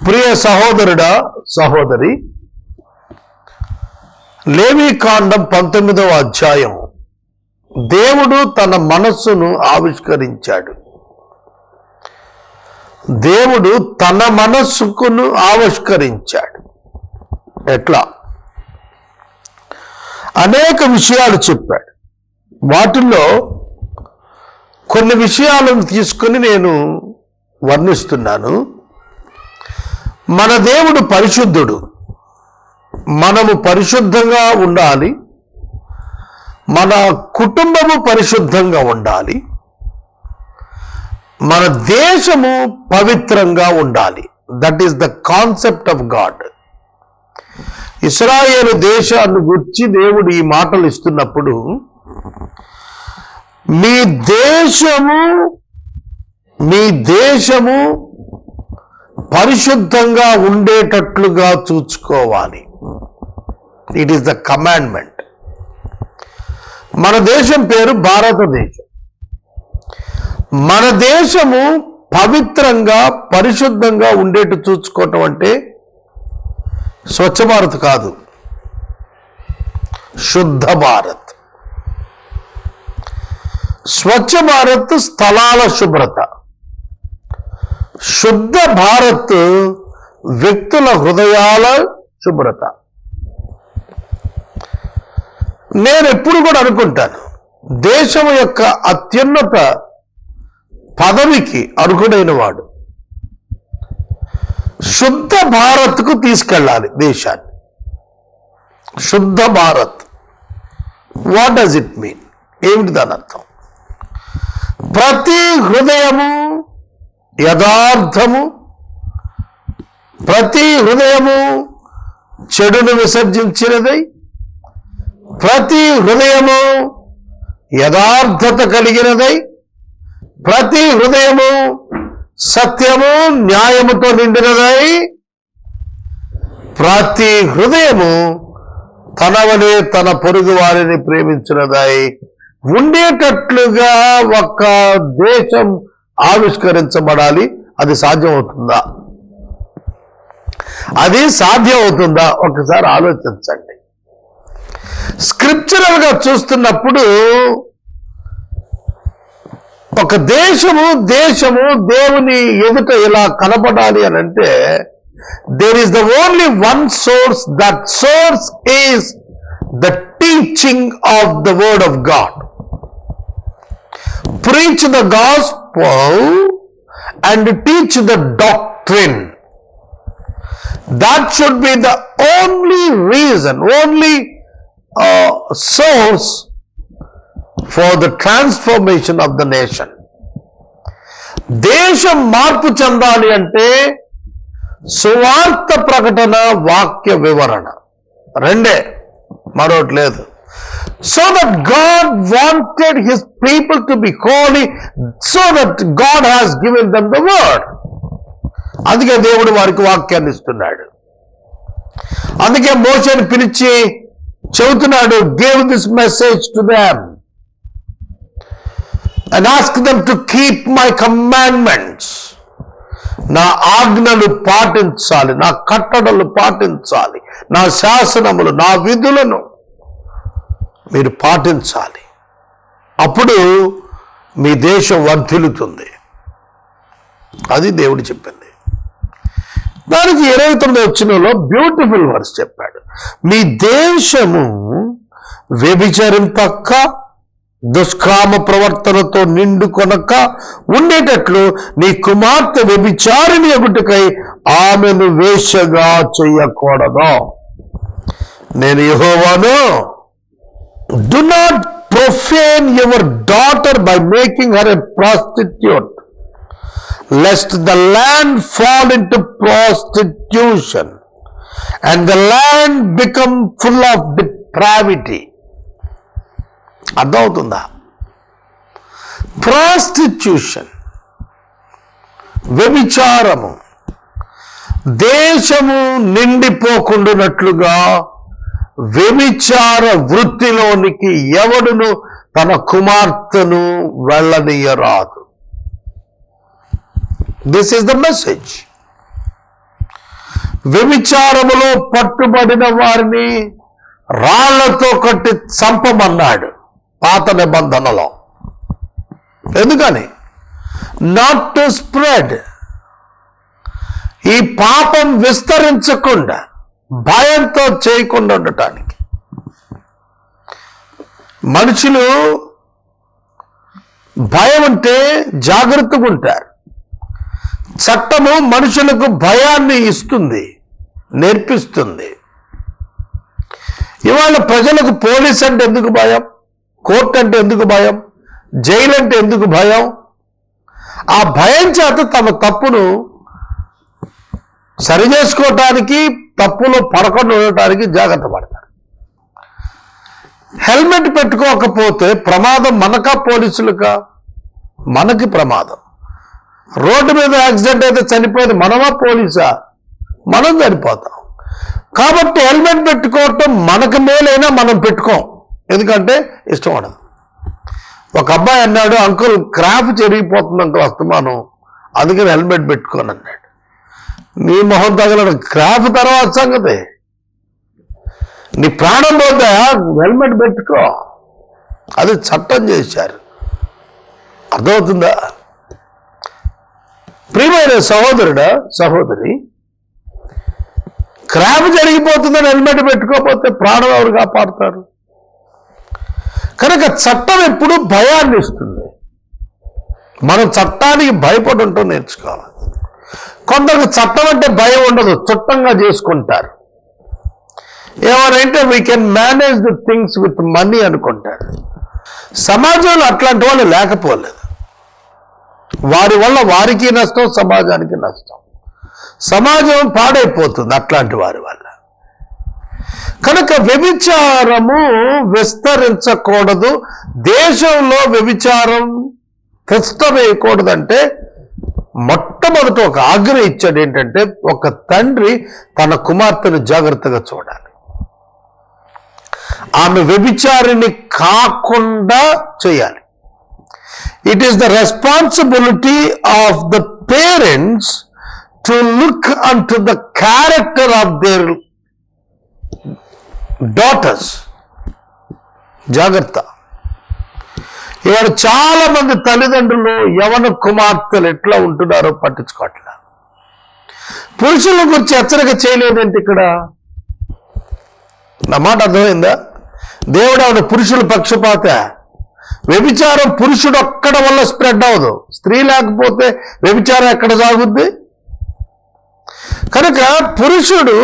ప్రియ సహోదరుడా సహోదరి, లేవీకాండం 19వ అధ్యాయం దేవుడు తన మనస్సును ఆవిష్కరించాడు. దేవుడు తన మనస్సుకును ఆవిష్కరించాడు. ఎట్లా? అనేక విషయాలు చెప్పాడు. వాటిల్లో కొన్ని విషయాలను తీసుకుని నేను వర్ణిస్తున్నాను. మన దేవుడు పరిశుద్ధుడు. మనము పరిశుద్ధంగా ఉండాలి. మన కుటుంబము పరిశుద్ధంగా ఉండాలి. మన దేశము పవిత్రంగా ఉండాలి. That is the concept of God. ఇశ్రాయేలు దేశాన్ని గురించి దేవుడు ఈ మాటలు ఇస్తున్నప్పుడు, మీ దేశము పరిశుద్ధంగా ఉండేటట్లుగా చూసుకోవాలి. It is the commandment. మన దేశం పేరు భారతదేశం. మన దేశము పవిత్రంగా పరిశుద్ధంగా ఉండేట్టు చూసుకోవటం అంటే స్వచ్ఛ భారత్ కాదు, శుద్ధ భారత్. స్వచ్ఛ భారత్ స్థలాల శుభ్రత, శుద్ధ భారత్ వ్యక్తుల హృదయాల శుభ్రత. నేను ఎప్పుడు కూడా అనుకుంటాను, దేశం యొక్క అత్యున్నత పదవికి అర్హుడైన వాడు శుద్ధ భారత్కు తీసుకెళ్ళాలి దేశాన్ని. శుద్ధ Bharat, what does it mean? ఏమిటి దాని అర్థం? ప్రతి హృదయము యథార్థము, ప్రతి హృదయము చెడును విసర్జించినదై, ప్రతి హృదయము యథార్థత కలిగినదై, ప్రతి హృదయము సత్యము న్యాయముతో నిండినదై, ప్రతి హృదయము తన వలె తన పొరుగు వారిని ప్రేమించినదై ఉండేటట్లుగా ఒక దేశం ఆవిష్కరించబడాలి. అది సాధ్యమవుతుందా? అది సాధ్యమవుతుందా? ఒకసారి ఆలోచించండి. స్క్రిప్చరల్ గా చూస్తున్నప్పుడు ఒక దేశము దేవుని ఎదుట ఇలా కనపడాలి అని అంటే, there is the only one source. That source is the teaching of the word of God. Preach the gospel and teach the doctrine. That should be the only reason, only source for the transformation of the nation. దేశం మార్పు చెందాలి అంటే సువార్త ప్రకటన, వాక్య వివరణ రెండే, మరొకటి లేదు. So that God wanted his people to be holy, so that God has given them the word. అందుకే దేవుడు వారికి వాక్యాన్ని ఇస్తున్నాడు. అందుకే మోషేని పిలిచి చెబుతున్నాడు, give this message to them and ask them to keep my commandments. నా ఆజ్ఞలు పాటించాలి, నా కట్టడలు పాటించాలి, నా శాసనములు, నా విధులను మీరు పాటించాలి. అప్పుడు మీ దేశం వర్ధిల్లుతుంది. అది దేవుడు చెప్పింది. దానికి 29వ వచనంలో బ్యూటిఫుల్ వర్స్ చెప్పాడు. మీ దేశము వ్యభిచరింపక, దుష్కామ ప్రవర్తనతో నిండుకొనక ఉండేటట్లు నీ కుమార్తె వ్యభిచారిణి అగుటకై ఆమెను వేశ్యగా చెయ్యకూడదు. నేను యెహోవాను. Do not profane your daughter by making her a prostitute, lest the land fall into prostitution and the land become full of depravity. అర్థమవుతుందా? ప్రాస్టిట్యూషన్, వ్యభిచారము దేశము నిండిపోకుండానట్లుగా వ్యభిచార వృత్తిలోనికి ఎవడును తన కుమార్తెను వెళ్ళనీయరాదు. This is the message. వ్యభిచారములో పట్టుబడిన వారిని రాళ్లతో కట్టి చంపమన్నాడు పాత నిబంధనలో. ఎందుకని? నాట్ టు స్ప్రెడ్, ఈ పాపం విస్తరించకుండా, భయంతో చేయకుండా ఉండటానికి. మనుషులు భయం ఉంటే జాగ్రత్తగా ఉంటారు. చట్టము మనుషులకు భయాన్ని ఇస్తుంది, నేర్పిస్తుంది. ఇవాళ ప్రజలకు పోలీస్ అంటే ఎందుకు భయం? కోర్టు అంటే ఎందుకు భయం? జైలు అంటే ఎందుకు భయం? ఆ భయం చేత తమ తప్పును సరి చేసుకోవటానికి, తప్పులో పడకుండా ఉండటానికి జాగ్రత్త పడతారు. హెల్మెట్ పెట్టుకోకపోతే ప్రమాదం మనకా పోలీసులకా? మనకి ప్రమాదం. రోడ్డు మీద యాక్సిడెంట్ అయితే చనిపోయేది మనమా పోలీసా? మనం చనిపోతాం. కాబట్టి హెల్మెట్ పెట్టుకోవటం మనకు మేలైనా మనం పెట్టుకోం, ఎందుకంటే ఇష్టం ఉండదు. ఒక అబ్బాయి అన్నాడు, అంకుల్ క్రాఫ్ చెరిగిపోతుంది అంకుల్ అస్తమానం, అందుకని హెల్మెట్ పెట్టుకోను అన్నాడు. నీ మొహం తగలడు, క్రాఫ్ తర్వాత సంగతి. నీ ప్రాణం పోతే హెల్మెట్ పెట్టుకో, అది చట్టం చేశారు. అర్థమవుతుందా? ప్రియమైన సహోదరుడా, సహోదరి, క్రాఫ్ జరిగిపోతుందని హెల్మెట్ పెట్టుకోకపోతే ప్రాణం ఎవరు కాపాడుతారు? కనుక చట్టం ఎప్పుడు భయాన్ని ఇస్తుంది. మనం చట్టానికి భయపడి ఉంటాం నేర్చుకోవాలి. కొందరికి చట్టం అంటే భయం ఉండదు, చుట్టంగా చేసుకుంటారు. ఏమనంటే we can manage the things with money అనుకుంటారు. సమాజంలో అట్లాంటి వాళ్ళు లేకపోలేదు. వారి వల్ల వారికి నష్టం, సమాజానికి నష్టం. సమాజం పాడైపోతుంది అట్లాంటి వారి వల్ల. కనుక వ్యభిచారము విస్తరించకూడదు. దేశంలో వ్యభిచారం తిష్టవేయకూడదంటే మొట్టమొదట ఒక ఆజ్ఞ ఇచ్చాడు. ఏంటంటే ఒక తండ్రి తన కుమార్తెను జాగ్రత్తగా చూడాలి. ఆమె వ్యభిచారిని కాకుండా చేయాలి. It is the responsibility of the parents to look an to the character of their daughters. జాగ్రత్త. ఇవాళ చాలా మంది తల్లిదండ్రులు యవన కుమార్తెలు ఎట్లా ఉంటున్నారో పట్టించుకోవట్లా. పురుషుల గురించి హెచ్చరిక చేయలేదేంటి ఇక్కడ? నా మాట అర్థమైందా? దేవుడు ఆవిడ పురుషుల పక్షపాత. వ్యభిచారం పురుషుడు ఒక్కడ వల్ల స్ప్రెడ్ అవ్వదు. స్త్రీ లేకపోతే వ్యభిచారం ఎక్కడ సాగుద్ది? కనుక పురుషుడు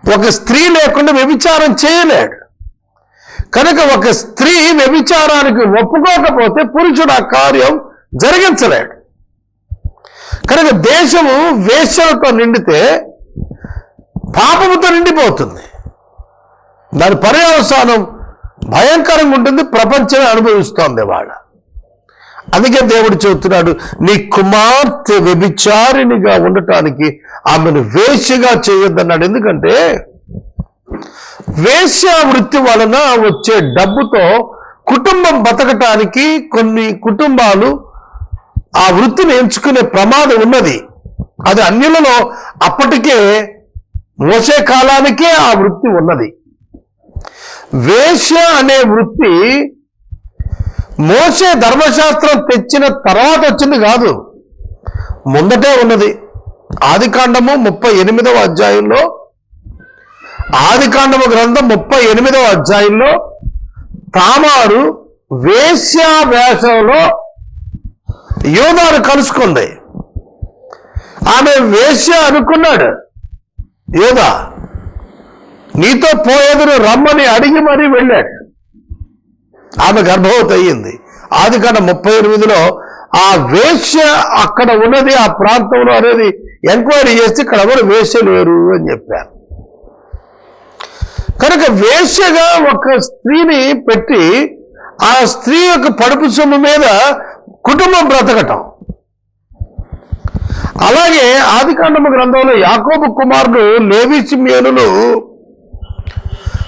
ఒక స్త్రీ లేకుండా వ్యభిచారం చేయలేడు. కనుక ఒక స్త్రీ వ్యభిచారానికి ఒప్పుకోకపోతే పురుషుడు ఆ కార్యం జరిగించలేడు. కనుక దేశము వేశ్యలతో నిండితే పాపముతో నిండిపోతుంది. దాని పర్యవసానం భయంకరంగా ఉంటుంది. ప్రపంచమే అనుభవిస్తోంది వాళ్ళ. అందుకే దేవుడు చెబుతున్నాడు, నీ కుమార్తె వ్యభిచారినిగా ఉండటానికి ఆమెను వేశ్యగా చేయొద్దన్నాడు. ఎందుకంటే వేశ్య వృత్తి వలన వచ్చే డబ్బుతో కుటుంబం బతకటానికి కొన్ని కుటుంబాలు ఆ వృత్తిని ఎంచుకునే ప్రమాదం ఉన్నది. అది అన్యులలో అప్పటికే మోసే కాలానికే ఆ వృత్తి ఉన్నది. వేశ్య అనే వృత్తి మోసే ధర్మశాస్త్రం తెచ్చిన తర్వాత వచ్చింది కాదు, ముందటే ఉన్నది. ఆదికాండము 38వ అధ్యాయంలో, ఆదికాండము గ్రంథం 38వ అధ్యాయంలో తామారు వేశ్య వేషంలో యోధాను కలుసుకుంది. ఆమె వేశ్య అనుకున్నాడు యోధా. నీతో పోయేదును రమ్మని అడిగి మరీ వెళ్ళాడు. ఆమె గర్భవతి అయ్యింది. ఆదికాండం 38లో ఆ వేశ్య అక్కడ ఉన్నది, ఆ ప్రాంతంలో అనేది ఎంక్వైరీ చేసి ఇక్కడ ఎవరు వేశ్య లేరు అని చెప్పారు. కనుక వేశ్యగా ఒక స్త్రీని పెట్టి ఆ స్త్రీ యొక్క పడుపు సొమ్ము మీద కుటుంబం బ్రతకటం. అలాగే ఆదికాండము గ్రంథంలో యాకోబు కుమారుడు లేవి షిమ్యోనులు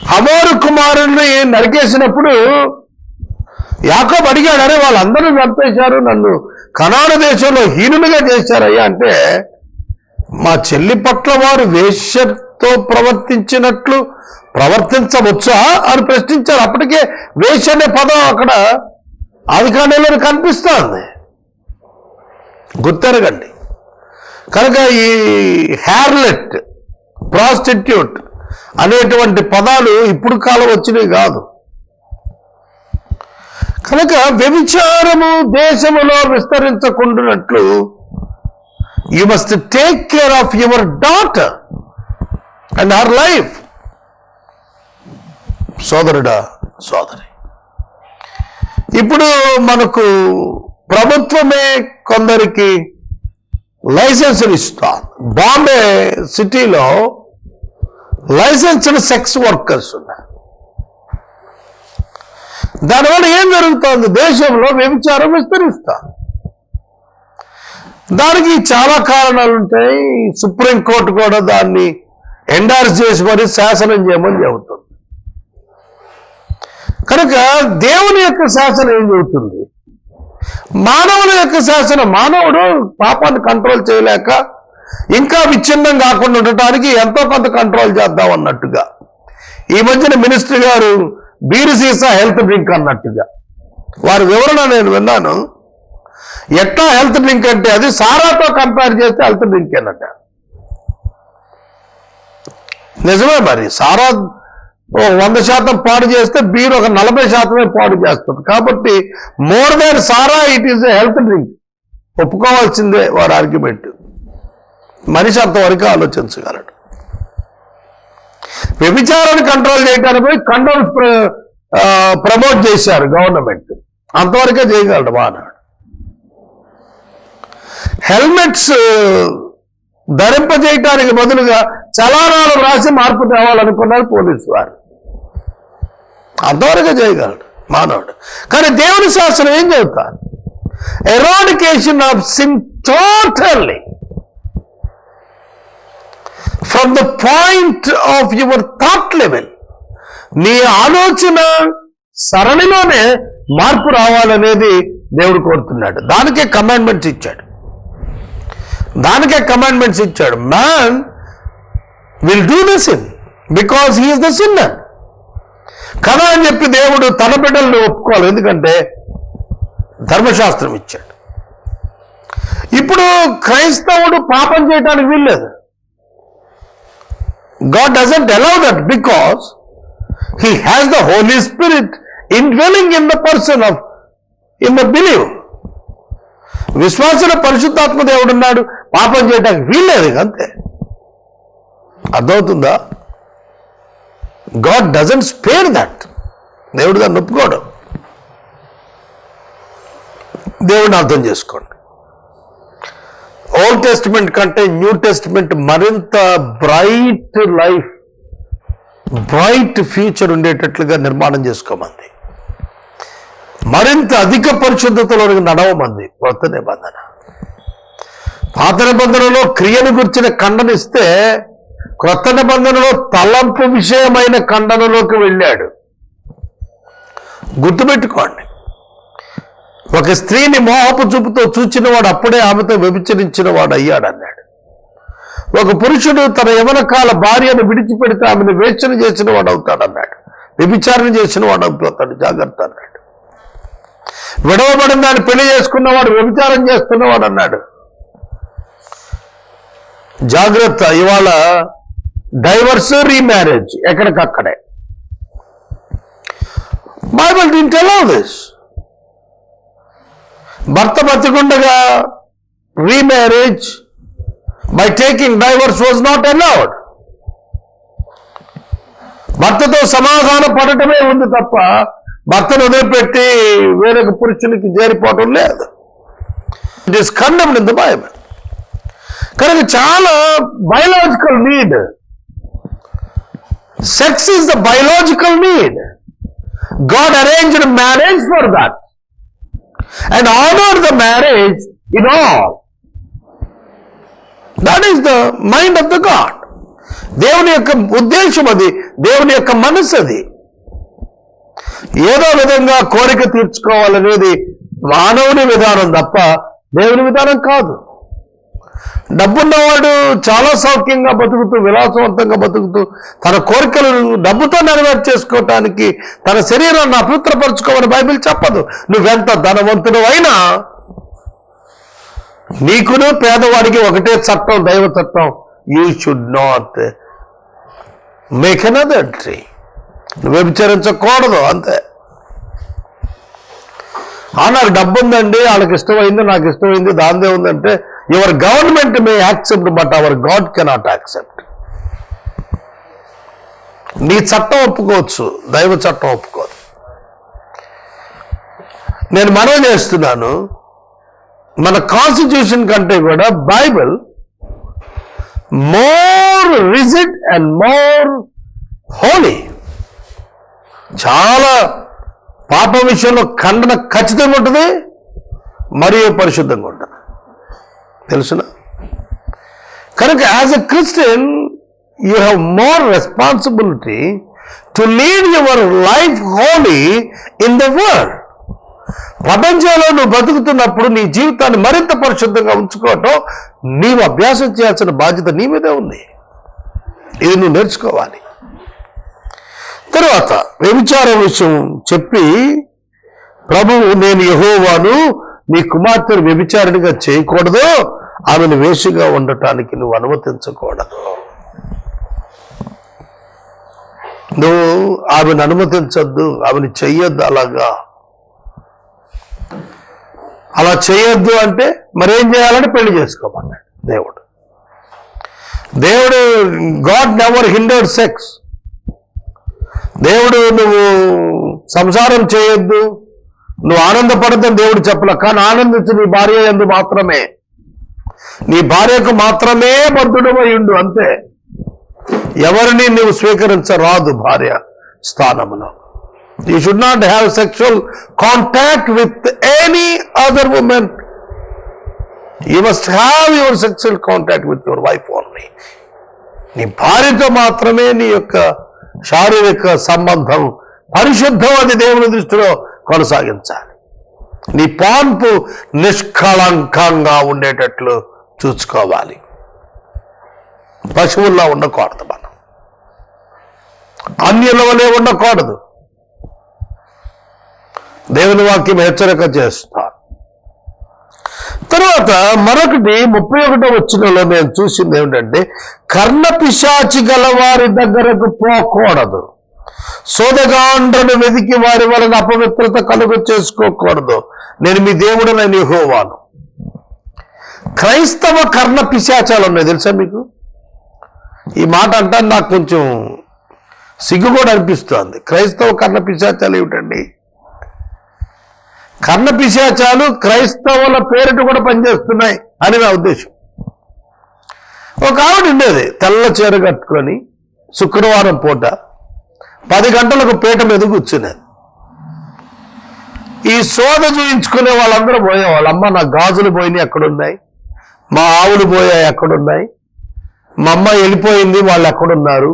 హమోరు కుమారుల్ని నరికేసినప్పుడు యాకోబు అడిగాడు, అరే వాళ్ళందరూ చంపేశారు, నన్ను కనాను దేశంలో హీనులుగా చేశారయ్యా అంటే మా చెల్లి పట్ల వారు వేశ్యతో ప్రవర్తించినట్లు ప్రవర్తించవచ్చా అని ప్రశ్నించారు. అప్పటికే వేశ్య అనే పదం అక్కడ ఆదికాండంలో కనిపిస్తోంది, గుర్తెరగండి. కనుక ఈ హ్యార్లెట్, ప్రాస్టిట్యూట్ అనేటువంటి పదాలు ఇప్పుడు కాలం వచ్చినవి కాదు. కనుక వ్యభిచారము దేశములో విస్తరించకుండానట్లు you must take care of your daughter and her life. సోదరుడా, సోదరి, ఇప్పుడు మనకు ప్రభుత్వమే కొందరికి లైసెన్సులు ఇస్తాం. బాంబే సిటీలో లైసెన్స్డ్ సెక్స్ వర్కర్స్ ఉన్నారు. దానివల్ల ఏం జరుగుతుంది? దేశంలో వ్యభిచారం విస్తరిస్తాం. దానికి చాలా కారణాలు ఉంటాయి. సుప్రీంకోర్టు కూడా దాన్ని ఎండార్స్ చేసి మరి శాసనం చేయమని చెబుతుంది. కనుక దేవుని యొక్క శాసనం ఏం చెబుతుంది? మానవుల యొక్క శాసనం, మానవుడు పాపాన్ని కంట్రోల్ చేయలేక ఇంకా విచ్ఛిన్నం కాకుండా ఉండటానికి ఎంతో కొంత కంట్రోల్ చేద్దాం అన్నట్టుగా, ఈ మధ్యన మినిస్టర్ గారు బీరు సీసా హెల్త్ డ్రింక్ అన్నట్టుగా వారి వివరణ నేను విన్నాను. ఎట్లా హెల్త్ డ్రింక్ అంటే అది సారాతో కంపేర్ చేస్తే హెల్త్ డ్రింక్ అన్నట్ట. నిజమే, మరి సారా 100% పాడు చేస్తే బీర్ ఒక 40% పాడు చేస్తుంది. కాబట్టి మోర్ దాన్ సారా it is a health drink. ఒప్పుకోవాల్సిందే వారి ఆర్గ్యుమెంట్. మనిషి అంతవరకు ఆలోచించగలడు. వ్యభిచారాన్ని కంట్రోల్ చేయడానికి కండోమ్స్ ప్రమోట్ చేశారు గవర్నమెంట్, అంతవరకే చేయగలడు మానవుడు. హెల్మెట్స్ ధరింపజేయటానికి బదులుగా చలానాలు రాసి మార్పు తేవాలనుకున్నారు పోలీసు వారు, అంతవరకే చేయగలడు మానవుడు. కానీ దేవుని శాస్త్రం ఏం చెబుతారు? Eradication of sin totally from the point of your thought level. నీ ఆలోచన సరళిలోనే మార్పు రావాలనేది దేవుడు కోరుతున్నాడు. దానికే కమాండ్మెంట్స్ ఇచ్చాడు. Man will do the sin because he is the sinner కదా అని చెప్పి దేవుడు తన బిడ్డలను ఒప్పుకోవాలి. ఎందుకంటే ధర్మశాస్త్రం ఇచ్చాడు. ఇప్పుడు క్రైస్తవుడు పాపం చేయడానికి వీల్లేదు. God doesn't allow that because he has the Holy Spirit indwelling in the person of in the believer. విశ్వాసుల పరిశుద్ధాత్మ దేవుడు ఉన్నాడు, పాపం చేయడానికి వీల్లేదు, అంతే. అర్థమవుతుందా? God doesn't spare that. దేవుడు దాన్ని ఒప్పుకోవడం. దేవుడిని అర్థం చేసుకోండి. ఓల్డ్ టెస్టిమెంట్ కంటే న్యూ టెస్టిమెంట్ మరింత బ్రైట్ లైఫ్, బ్రైట్ ఫ్యూచర్ ఉండేటట్లుగా నిర్మాణం చేసుకోమంది. మరింత అధిక పరిశుద్ధతలో నడవమంది కొత్త నిబంధన. పాత నిబంధనలో క్రియను గురించిన ఖండనిస్తే కొత్త నిబంధనలో తలంపు విషయమైన ఖండనలోకి వెళ్ళాడు. గుర్తుపెట్టుకోండి. ఒక స్త్రీని మోహపు చూపుతో చూచినవాడు అప్పుడే ఆమెతో వ్యభిచరించిన వాడు అయ్యాడన్నాడు. ఒక పురుషుడు తన యవనకాల భార్యను విడిచిపెడితే ఆమెను వేచన చేసిన వాడు అవుతాడన్నాడు. వ్యభిచారణ చేసిన వాడు అవుతాడు, జాగ్రత్త అన్నాడు. విడవబడిన దాన్ని పెళ్లి చేసుకున్నవాడు వ్యభిచారం చేస్తున్నవాడు అన్నాడు. జాగ్రత్త. ఇవాళ డైవర్స్, రీమ్యారేజ్ ఎక్కడికక్కడే. Bible didn't allow this. భర్త బతికుండగా remarriage by taking divorce was not allowed. భర్తతో సమాధానం పడటమే ఉంది తప్ప భర్తను వదిలిపెట్టి వేరొక పురుషునికి చేరిపోవటం లేదు. It is condemned in the Bible. కనుక చాలా biological need. Sex is the biological need. God arranged marriage for that and honor the marriage in all. That is the mind of the God. దేవుని యొక్క ఉద్దేశం అది, దేవుని యొక్క మనసు అది. ఏదో విధంగా కోరిక తీర్చుకోవాలనేది మానవుని విధానం తప్ప దేవుని విధానం కాదు. డబ్బున్నవాడు చాలా సౌఖ్యంగా బతుకుతూ, విలాసవంతంగా బతుకుతూ, తన కోరికలను డబ్బుతో నెరవేర్చేసుకోవటానికి తన శరీరాన్ని అపవిత్రపరచుకోమని బైబిల్ చెప్పదు. నువ్వెంత ధనవంతుడు అయినా నీకును పేదవాడికి ఒకటే చట్టం, దైవ చట్టం. You should not make an adultery. నువ్వు వ్యభిచరించకూడదు, అంతే. నాకు డబ్బు ఉందండి, వాళ్ళకి ఇష్టమైంది, నాకు ఇష్టమైంది, దాందే ఉందంటే your government May accept, but our God cannot accept. నీ చట్టం ఒప్పుకోవచ్చు, దైవ చట్టం ఒప్పుకోదు. నేను మనవి చేస్తున్నాను, మన కాన్స్టిట్యూషన్ కంటే కూడా Bible more rigid and more holy. చాలా పాప విషయంలో ఖండన ఖచ్చితంగా ఉంటుంది, మరియు పరిశుద్ధంగా ఉంటుంది, తెలుసునా? కనుక as a Christian you have more responsibility to lead your life Holi in the world. ప్రపంచంలో నువ్వు బతుకుతున్నప్పుడు నీ జీవితాన్ని మరింత పరిశుద్ధంగా ఉంచుకోవటం నీవు అభ్యాసం చేయాల్సిన బాధ్యత నీ మీదే ఉంది. ఇది నువ్వు నేర్చుకోవాలి. తరువాత వ్యభిచారం విషయం చెప్పి ప్రభువు, నేను యెహోవాను, నీ కుమార్తెను వ్యభిచారిణిగా చేయకూడదు, ఆమెను వేషిగా ఉండటానికి నువ్వు అనుమతించకూడదు. నువ్వు ఆమెను అనుమతించద్దు, ఆమెను చెయ్యొద్దు. అలా చేయొద్దు అంటే మరేం చేయాలంటే పెళ్లి చేసుకోమన్నాడు దేవుడు. God never hindered sex. దేవుడు నువ్వు సంసారం చేయొద్దు, నువ్వు ఆనందపడద్దని దేవుడు చెప్పలే. కానీ ఆనందించు నీ భార్య యందు మాత్రమే, నీ భార్యకు మాత్రమే బద్ధుడమై ఉండు, అంతే. ఎవరిని నువ్వు స్వీకరించరాదు భార్య స్థానములో. You should not have sexual contact with any other woman. You must have your sexual contact with your wife only. నీ భార్యతో మాత్రమే నీ యొక్క శారీరక సంబంధం పరిశుద్ధం, అది దేవుని దృష్టిలో కొనసాగించాలి. నీ పాన్పు నిష్కళంకంగా ఉండేటట్లు చూసుకోవాలి. పశువుల్లో ఉండకూడదు, మనం అన్యుల వలె ఉండకూడదు. దేవుని వాక్యం హెచ్చరిక చేస్తారు. తర్వాత మరొకటి 31వ వచనంలో నేను చూసింది ఏమిటంటే, కర్ణపిశాచి గల వారి దగ్గరకు పోకూడదు, సోదగాండ్రను వెతికి వారి వలన అపవిత్రత కలుగ చేసుకోకూడదు, నేను మీ దేవుడనైన యెహోవాను. క్రైస్తవ కర్ణ పిశాచాలు ఉన్నాయి, తెలుసా మీకు? ఈ మాట అంటే నాకు కొంచెం సిగ్గు కూడా అనిపిస్తుంది. క్రైస్తవ కర్ణ పిశాచాలు ఏమిటండి? కర్ణ పిశాచాలు క్రైస్తవుల పేరిట కూడా పనిచేస్తున్నాయి అని నా ఉద్దేశం. ఒక ఆవిడ ఉండేది, తెల్ల చీర కట్టుకొని శుక్రవారం పూట 10 గంటలకు పీట మీద కూర్చునేది. ఈ సోద చూయించుకునే వాళ్ళందరూ పోయేవాళ్ళు. అమ్మ, నా గాజులు పోయినాయి ఎక్కడున్నాయి, మా ఆవులు పోయాయి ఎక్కడున్నాయి, మా అమ్మ వెళ్ళిపోయింది వాళ్ళు ఎక్కడున్నారు,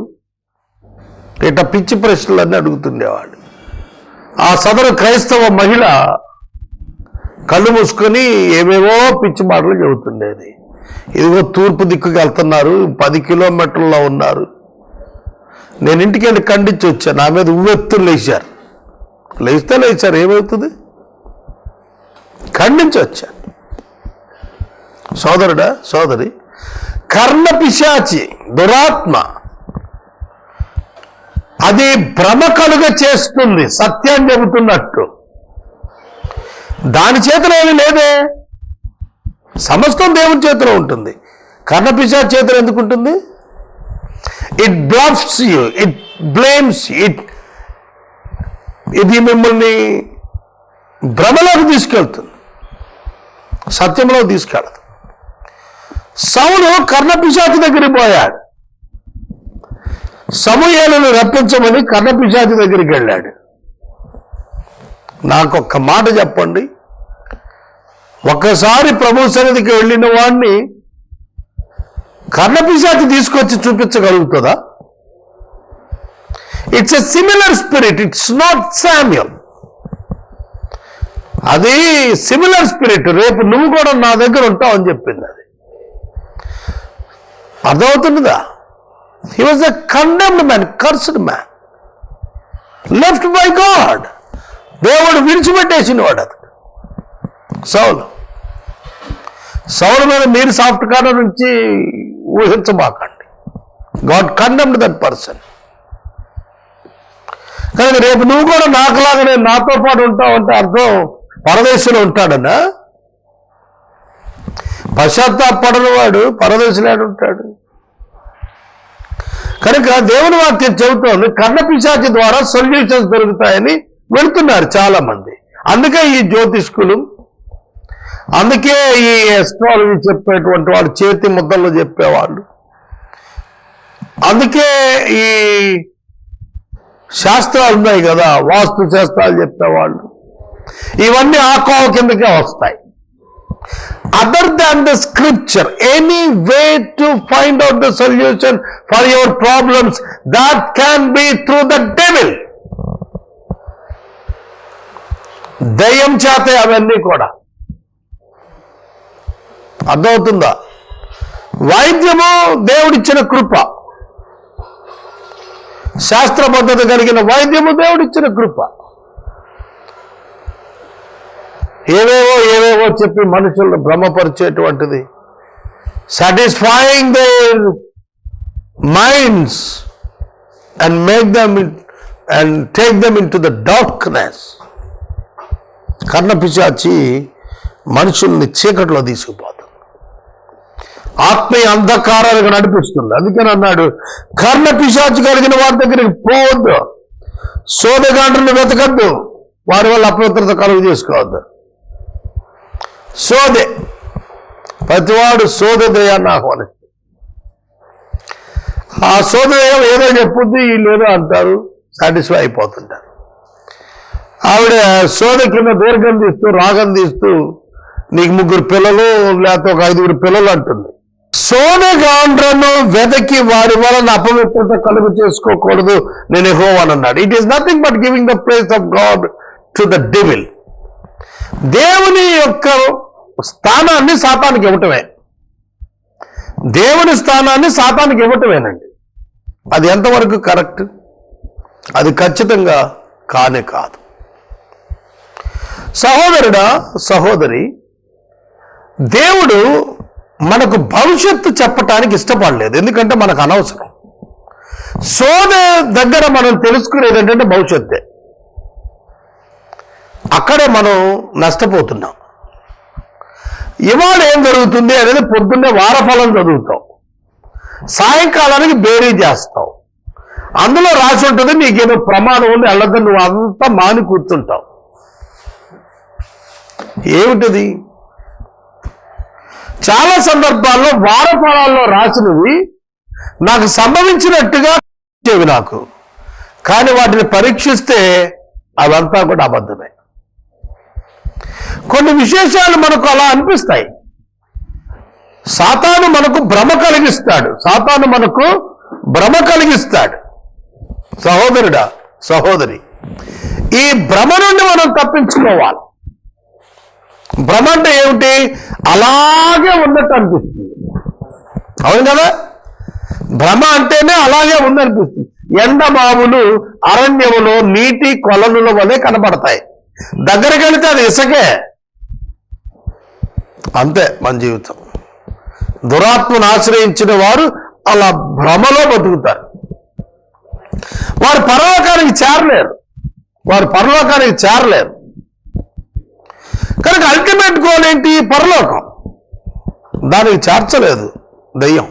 ఇట్లా పిచ్చి ప్రశ్నలన్నీ అడుగుతుండేవాడు. ఆ సదరు క్రైస్తవ మహిళ కళ్ళు మూసుకొని ఏవేవో పిచ్చి మాటలు చెబుతుండేది. ఇదిగో తూర్పు దిక్కుకి వెళ్తున్నారు, 10 కిలోమీటర్లలో ఉన్నారు. నేను ఇంటికి వెళ్ళి ఖండించి వచ్చాను. నా మీద ఉవ్వెత్తులు లేచారు. లేచారు, ఏమవుతుంది? ఖండించి వచ్చాను. సోదరుడా, సోదరి, కర్ణ పిశాచి దురాత్మ అది భ్రమ కలుగ చేస్తుంది, సత్యాన్ని చెబుతున్నట్టు. దాని చేతిలో ఏమీ లేదే, సమస్తం దేవుని చేతిలో ఉంటుంది. కర్ణ పిశాచి చేతిలో ఎందుకు ఉంటుంది? It bluffs you, it blames, ఇది మిమ్మల్ని భ్రమలోకి తీసుకెళ్తుంది, సత్యంలో తీసుకెళ్తుంది. సౌలు కర్ణ పిశాచి దగ్గరికి పోయాడు. సమూయేలును రప్పించమని కర్ణ పిశాచి దగ్గరికి వెళ్ళాడు. నాకొక్క మాట చెప్పండి, ఒక్కసారి ప్రభు సన్నిధికి వెళ్ళిన వాడిని కర్ణ పిశాచి తీసుకొచ్చి చూపించగలుగుతుందా? It's a similar spirit, it's not Samuel. అది సిమిలర్ స్పిరిట్. రేపు నువ్వు కూడా నా దగ్గర ఉంటావు అని చెప్పింది. అది అర్థమవుతుందా? He was a condemned man, cursed man, left by God. దేవుడు విడిచిపెట్టేసిన వాడు అతను. సౌలు మీద మీరు సాఫ్ట్ కార్నర్ నుంచి ఊహించబాకండి. God condemned that person. కానీ రేపు నువ్వు కూడా నాకులాగానే నాతో పాటు ఉంటావు అంటే అర్థం పరదేశంలో ఉంటాడన్నా? పశ్చాత్తాపడని వాడు పరదేశంలో ఉంటాడు. కనుక దేవుని వాక్యం చెబుతోంది కర్ణపిశాచి ద్వారా సొల్యూషన్స్ దొరుకుతాయని వెళుతున్నారు చాలా మంది. అందుకే ఈ జ్యోతిష్కులు, అందుకే ఈ ఎస్ట్రాలజీ చెప్పేటువంటి వాళ్ళు, చేతి ముద్దల్లో చెప్పేవాళ్ళు, అందుకే ఈ శాస్త్రాలు ఉన్నాయి కదా, వాస్తు శాస్త్రాలు చెప్పేవాళ్ళు, ఇవన్నీ ఆ కోవ కిందకే వస్తాయి. Other than the scripture, any way to find out the solution for your problems, that can be through the devil. దయ్యం చేతే అవన్నీ కూడా. అర్థమవుతుందా? వైద్యము దేవుడిచ్చిన కృప, శాస్త్ర పద్ధతి కలిగిన వైద్యము దేవుడిచ్చిన కృప. ఏవేవో చెప్పి మనుషులను భ్రమపరిచేటువంటిది, satisfying their minds and make them and take them into the darkness. Karnapishachi మనుషుల్ని చీకట్లో తీసుకుపోతుంది, ఆత్మీయ అంధకారాలకు నడిపిస్తుంది. అందుకని అన్నాడు, కర్ణపిశాచి కలిగిన వారి దగ్గరికి పోవద్దు, సోదగాండ్రుని వెతకద్దు, వారి వల్ల అపవిత్రత కలుగు చేసుకోవద్దు. సోదే, ప్రతివాడు సోదదయాన్ని ఆహ్వానిస్తుంది. ఆ సోదయం ఏదో చెప్పుద్ది, వీళ్ళు ఏదో అంటారు, సాటిస్ఫై అయిపోతుంటారు. ఆవిడ సోద కింద దీర్ఘం తీస్తూ రాగం తీస్తూ నీకు 3 పిల్లలు లేకపోతే ఒక 5 పిల్లలు అంటుంది. సోదగాండ్రను వెదకి వారి వలన అపవిత్రత కలుగు చేసుకోకూడదు, నేను యెహోవాను అన్నాడు. It is nothing but giving the place of God to the devil. దేవుని యొక్క స్థానాన్ని సాతానికి ఇవ్వటమే, దేవుని స్థానాన్ని సాతానికి ఇవ్వటమేనండి. అది ఎంతవరకు కరెక్ట్? అది ఖచ్చితంగా కానే కాదు. సహోదరుడా, సహోదరి, దేవుడు మనకు భవిష్యత్తు చెప్పటానికి ఇష్టపడలేదు, ఎందుకంటే మనకు అనవసరం. సోద దగ్గర మనం తెలుసుకునేది ఏంటంటే భవిష్యత్తే. అక్కడే మనం నష్టపోతున్నాం. ఇవాళ ఏం జరుగుతుంది అనేది పొద్దున్నే వారఫలం చదువుతాం, సాయంకాలానికి బేరీ చేస్తాం, అందులో రాసి ఉంటుంది నీకేదో ప్రమాదం ఉంది వెళ్ళద్దని, నువ్వు అంతా మాని కూర్చుంటావు. ఏమిటది? చాలా సందర్భాల్లో వారఫలాల్లో రాసినవి నాకు సంభవించినట్టుగా వచ్చేవి నాకు, కానీ వాటిని పరీక్షిస్తే అవంతా కూడా అబద్ధమే. కొన్ని విశేషాలు మనకు అలా అనిపిస్తాయి. సాతాను మనకు భ్రమ కలిగిస్తాడు. సహోదరుడా, సహోదరి, ఈ భ్రమ నుండి మనం తప్పించుకోవాలి. భ్రమ అంటే ఏమిటి? అలాగే ఉన్నట్టు అనిపిస్తుంది, అవును కదా? భ్రమ అంటేనే అలాగే ఉందనిపిస్తుంది. ఎండమావులు అరణ్యములో నీటి కొలనుల వలె కనబడతాయి, దగ్గరికి వెళితే అది ఇసుకే. అంతే మన జీవితం. దురాత్మను ఆశ్రయించిన వారు అలా భ్రమలో బతుకుతారు. వారు పరలోకానికి చేరలేరు. కనుక అల్టిమేట్ గోల్ ఏంటి? పరలోకం. దానికి చేర్చలేదు దయ్యం.